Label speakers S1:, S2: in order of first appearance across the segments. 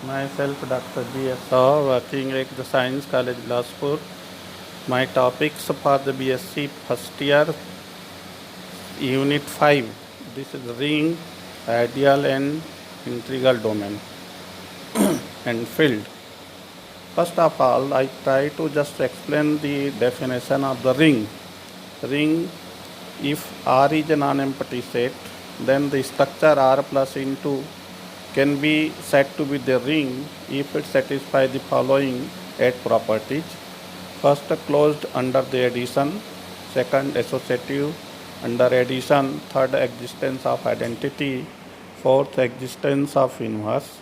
S1: Myself, Dr. B.S. Saw, working at the Science College, Bilaspur. My topics for the BSc first year, Unit 5. This is ring, ideal and integral domain and field. First of all, I try to just explain the definition of the ring. Ring, if R is a non-empty set, then the structure R plus into can be said to be the ring if it satisfies the following 8 properties. First, closed under the addition. Second, associative under addition. Third, existence of identity. Fourth, existence of inverse.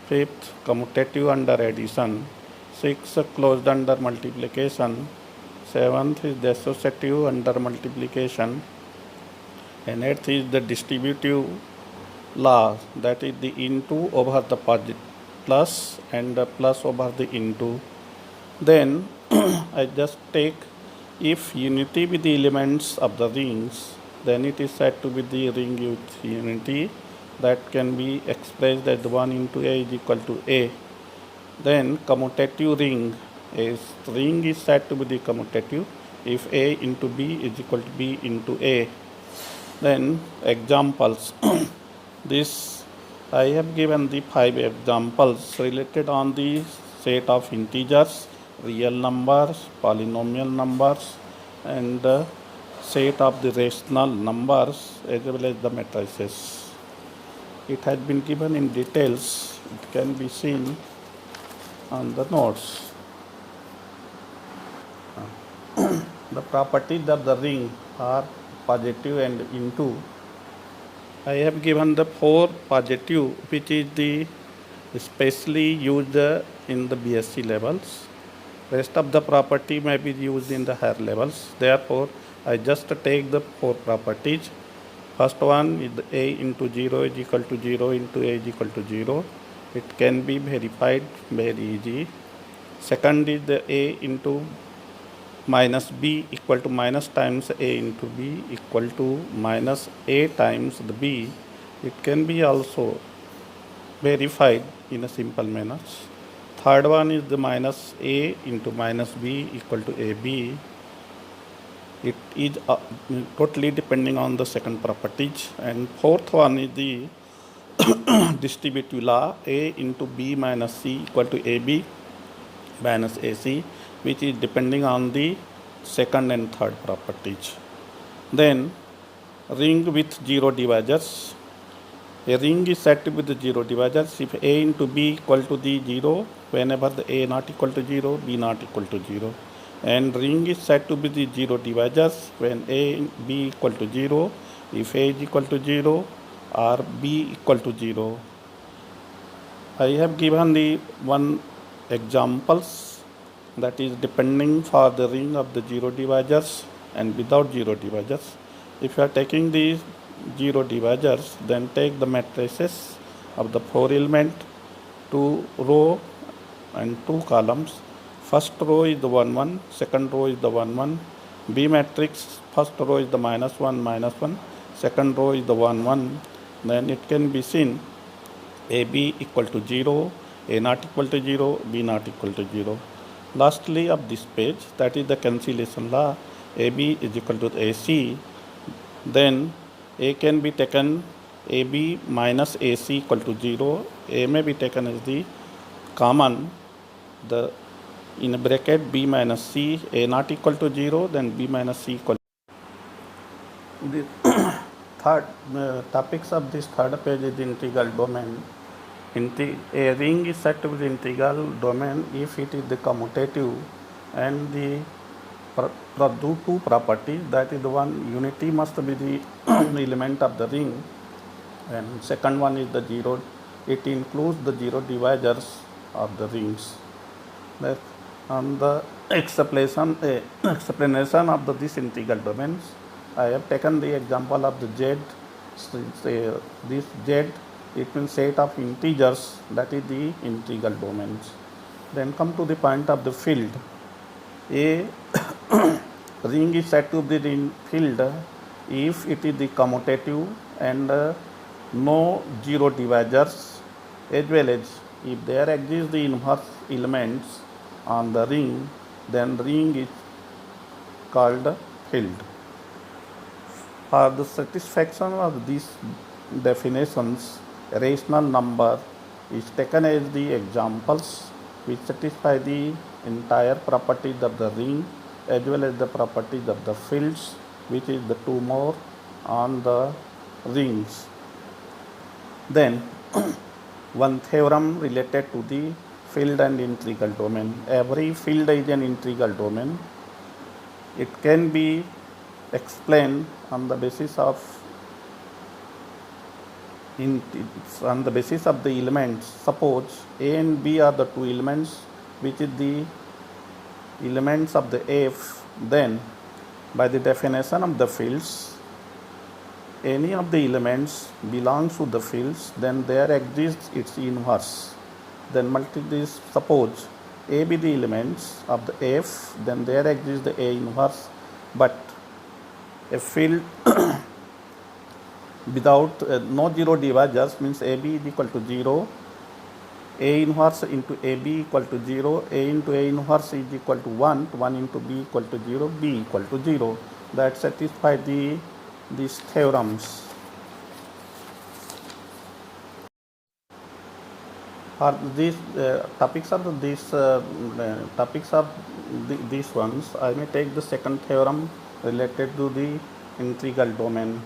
S1: Fifth, commutative under addition. Sixth, closed under multiplication. Seventh is the associative under multiplication. And eighth is the distributive law, that is the into over the plus and the plus over the into. Then I just take, if unity with the elements of the rings, then it is said to be the ring with unity, that can be expressed as 1 into A is equal to A. Then commutative ring is said to be the commutative if A into B is equal to B into A. Then examples. This I have given the 5 examples related on the set of integers, real numbers, polynomial numbers, and set of the rational numbers as well as the matrices. It has been given in details. It can be seen on the notes. The properties of the ring are positive and into. I have given the 4 positive, which is the especially used in the BSc levels. Rest of the property may be used in the higher levels. Therefore, I just take the 4 properties. First one is the A into 0 is equal to 0 into A is equal to 0. It can be verified very easy. Second is the A into minus B equal to minus times A into B equal to minus A times the B. It can be also verified in a simple manner. Third one is the minus A into minus B equal to AB. It is totally depending on the second properties. And fourth one is the distributive law, A into B minus C equal to AB minus AC, which is depending on the second and third properties. Then ring with 0 divisors. A ring is said to be the 0 divisors if A into B equal to the 0, whenever the A not equal to 0, B not equal to 0. And ring is said to be the 0 divisors when A and B equal to 0, if A is equal to 0 or B equal to 0. I have given the one examples, that is depending for the ring of the 0 divisors and without 0 divisors. If you are taking these 0 divisors, then take the matrices of the 4 element, 2 row and 2 columns. First row is the 1 1, second row is the 1 1. B matrix, first row is the minus 1, second row is the 1 1. Then it can be seen AB equal to 0, A not equal to 0, B not equal to 0. Lastly of this page, that is the cancellation law, AB is equal to AC. Then A can be taken AB minus AC equal to 0. A may be taken as the common, the in a bracket B minus C, A not equal to 0, then B minus C equal to the third topics of this third page is the integral domain. A ring is said to be the integral domain if it is the commutative and the two properties, that is the one unity must be the element of the ring, and second one is the 0. It includes the 0 divisors of the rings. That on the explanation of this integral domains, I have taken the example of the Z. This Z, it means set of integers, that is the integral domains. Then come to the point of the field. A ring is said to be the field if it is the commutative and no 0 divisors, as well as if there exist the inverse elements on the ring, then ring is called a field. For the satisfaction of these definitions, a rational number is taken as the examples which satisfy the entire properties of the ring as well as the properties of the fields, which is the two more on the rings. Then one theorem related to the field and integral domain. Every field is an integral domain. It can be explained on the basis of the elements. Suppose A and B are the two elements, which is the elements of the F. Then by the definition of the fields, any of the elements belongs to the fields, then there exists its inverse. Then suppose A be the elements of the F, then there exists the A inverse. But a field without no zero divisors means AB is equal to 0, A inverse into AB equal to 0, A into A inverse is equal to 1, 1 into B equal to 0, B equal to 0. That satisfies these theorems. For these topics of these ones, I may take the second theorem related to the integral domain.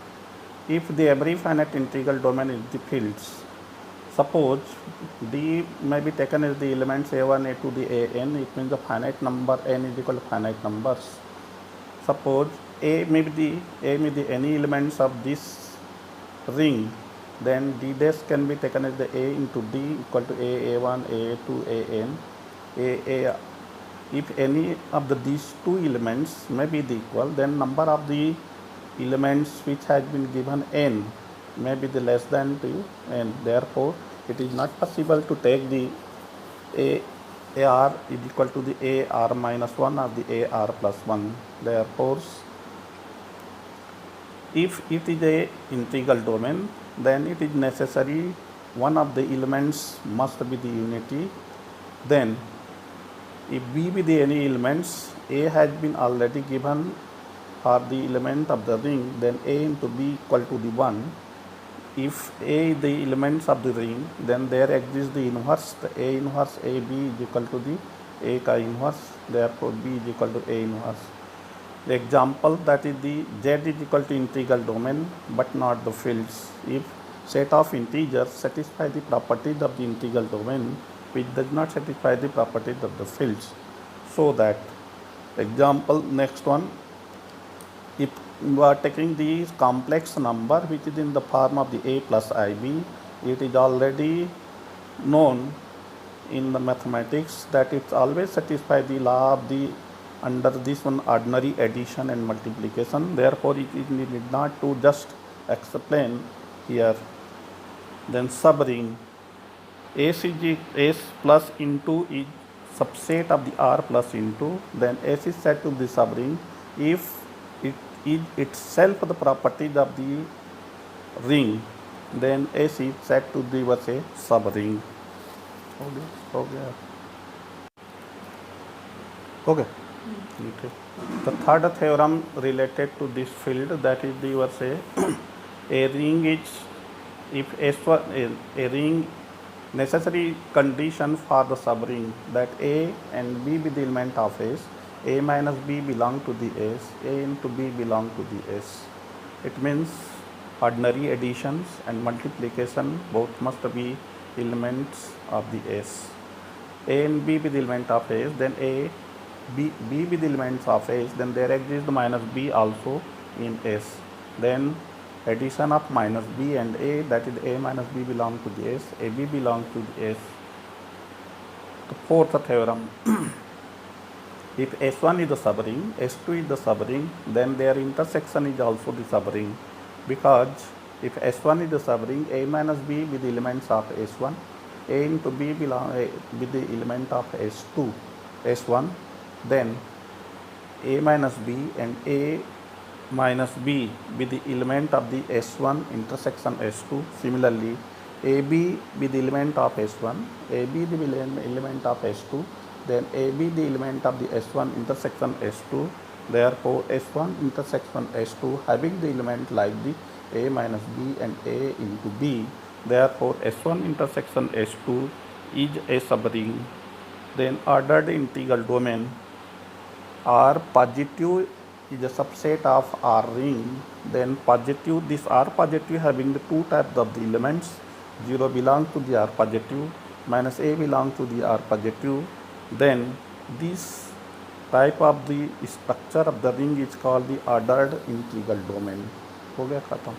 S1: If the every finite integral domain is the fields, suppose D may be taken as the elements A1, A2, the AN, it means the finite number n is equal to finite numbers. Suppose A may be any elements of this ring, then D dash can be taken as the A into D equal to A1, A2, AN. If any of these two elements may be the equal, then number of the elements which has been given n may be the less than to n. Therefore, it is not possible to take the AR is equal to the AR minus 1 or the AR plus 1. Therefore, if it is a integral domain, then it is necessary one of the elements must be the unity. Then if B be the any elements, A has been already given for the element of the ring, then A into B equal to the 1. If A is the elements of the ring, then there exists the inverse. The A inverse AB is equal to the A ka inverse. Therefore, B is equal to A inverse. The example, that is the Z is equal to integral domain but not the fields. If set of integers satisfy the properties of the integral domain which does not satisfy the properties of the fields. So that example, next one, if you are taking the complex number which is in the form of the A plus IB, it is already known in the mathematics that it always satisfies the law of the under this one ordinary addition and multiplication. Therefore, it is need not to just explain here. Then subring S plus into is subset of the R plus into, then S is said to be subring if it is itself the properties of the ring, then S is said to be a subring. Okay. The third theorem related to this field, that is the a ring is, if S1 a ring, necessary condition for the subring that A and B be the element of S, A minus B belong to the S, A into B belong to the S. It means ordinary additions and multiplication both must be elements of the S. A and B be the element of S, then B be the elements of S, then there exists minus B also in S. Then addition of minus B and A, that is A minus B belong to the S, AB belongs to the S. The fourth theorem, if S1 is the subring, S2 is the subring, then their intersection is also the subring, because if S1 is the subring, A minus B be the elements of S1, A into B belong be the element of S2, S1, then A minus B and A minus B be the element of the S1 intersection S2. Similarly, AB be the element of S1, AB the element of S2, then AB the element of the S1 intersection S2. Therefore, S1 intersection S2 having the element like the A minus B and A into B. Therefore, S1 intersection S2 is a subring. Then ordered integral domain R positive is a subset of R ring. Then positive, this R positive having the two types of the elements. 0 belongs to the R positive, minus A belongs to the R positive. Then this type of the structure of the ring is called the ordered integral domain. हो गया खत्म.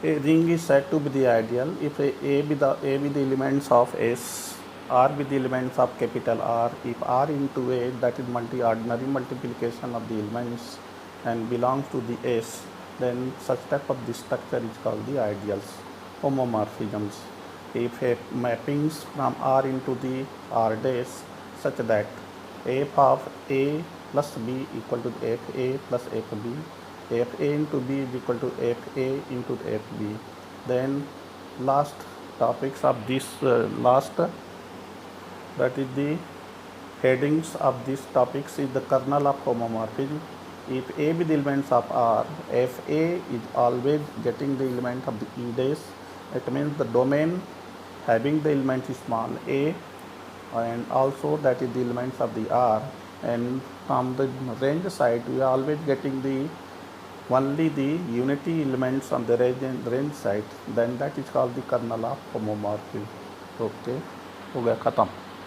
S1: A ring is said to be the ideal if A be the elements of S, R be the elements of capital R. If R into A, that is ordinary multiplication of the elements and belongs to the S, then such type of the structure is called the ideals. Homomorphisms. If a mappings from R into the R dash such that f of A plus B equal to fa plus fb, fa into b is equal to fa into fb. Then last topics of this that is the headings of these topics is the kernel of homomorphism. If A be the elements of R, fa is always getting the element of the E dash. It means the domain having the element is small a, and also that is the elements of the R, and from the range side we are always getting the only the unity elements on the range side, then that is called the kernel of homomorphism. Okay, हो गया खत्म.